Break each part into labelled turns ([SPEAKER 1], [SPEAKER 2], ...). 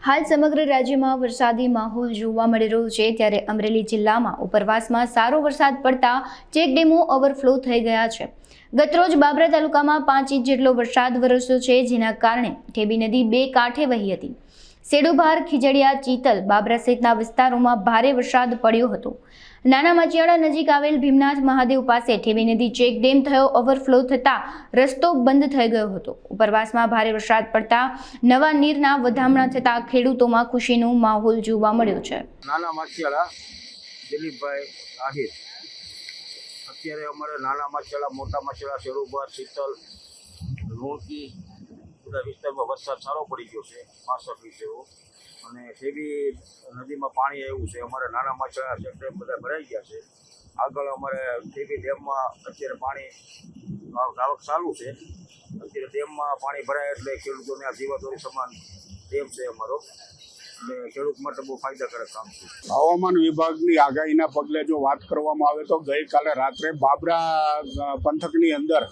[SPEAKER 1] હાલ સમગ્ર રાજ્યમાં વરસાદી માહોલ જોવા મળી રહ્યો છે, ત્યારે અમરેલી જિલ્લામાં ઉપરવાસમાં સારો વરસાદ પડતા ચેકડેમો ઓવરફ્લો થઈ ગયા છે। ગતરોજ બાબરા તાલુકામાં 5 ઇંચ જેટલો વરસાદ વરસ્યો છે, જેના કારણે ઠેબી નદી 2 કાંઠે વહી હતી। સેડુભાર, ખીજડીયા, ચીતલ, બાબરા સહિતના વિસ્તારોમાં ભારે વરસાદ પડ્યો હતો। નાના માચિયાળા નજીક આવેલ ભીમનાથ મહાદેવ પાસે ઠેબી નદી ચેકડેમ થયો ઓવરફ્લો થતા રસ્તો બંધ થઈ ગયો હતો। ઉપરવાસમાં ભારે વરસાદ પડતા નવા નીરના વધામણા થતા ખેડૂતોમાં ખુશીનો માહોલ જોવા મળ્યો છે।
[SPEAKER 2] નાના માચિયાળા દિલીપભાઈ આહિર, અત્યારે અમારે નાના માચિયાળા, મોટા માચિયાળા, સેડુભાર, ચીતલ, લુણકી બધા વિસ્તારમાં વરસાદ સારો પડી ગયો છે, 65 ઇંચ જેવો। અને ઠેબી નદીમાં પાણી આવ્યું છે। અમારે નાના માચિયાળા ચેકડેમ બધા ભરાઈ ગયા છે। આગળ અમારે ઠેબી ડેમમાં અત્યારે પાણી આવક ચાલુ છે। અત્યારે ડેમમાં પાણી ભરાય એટલે ખેડૂતોને આ જીવાદોરી સમાન ડેમ છે અમારો, એટલે ખેડૂત માટે બહુ ફાયદાકારક કામ છે।
[SPEAKER 3] હવામાન વિભાગની આગાહીના પગલે જો વાત કરવામાં આવે તો ગઈકાલે રાત્રે બાબરા પંથકની અંદર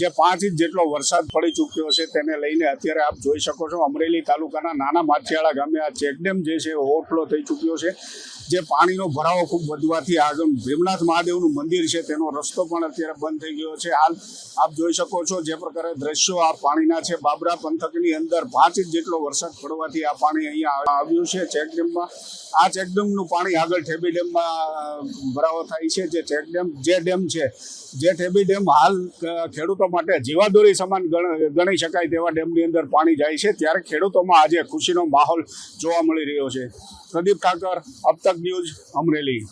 [SPEAKER 3] જે 5 ઇંચ જેટલો વરસાદ પડી ચૂક્યો છે, તેને લઈને અત્યારે આપ જોઈ શકો છો અમરેલી તાલુકાના નાના માચિયાળા ગામે આ ચેકડેમ જે છે ઓવરફ્લો થઈ ચૂક્યો છે। જે પાણીનો ભરાવો ખૂબ વધવાથી આગળ ભીમનાથ મહાદેવનું મંદિર છે તેનો રસ્તો પણ અત્યારે બંધ થઈ ગયો છે। હાલ આપ જોઈ શકો છો જે પ્રકારે દ્રશ્યો આ પાણીના છે। બાબરા પંથકની અંદર 5 ઇંચ જેટલો વરસાદ પડવાથી આ પાણી અહીંયા આવ્યું છે ચેકડેમમાં। આ ચેકડેમનું પાણી આગળ ઠેબી ડેમમાં ભરાવો થાય છે। જે ચેકડેમ જે ડેમ છે, જે ઠેબી ડેમ હાલ ખેડૂતો માટે જીવાદોરી સમાન ગણી શકાય તેવા ડેમની અંદર પાણી જાય છે, ત્યારે ખેડૂતોમાં આજે ખુશીનો માહોલ જોવા મળી રહ્યો છે। પ્રદીપ ઠાકર, અબ તક ન્યૂઝ, અમરેલી।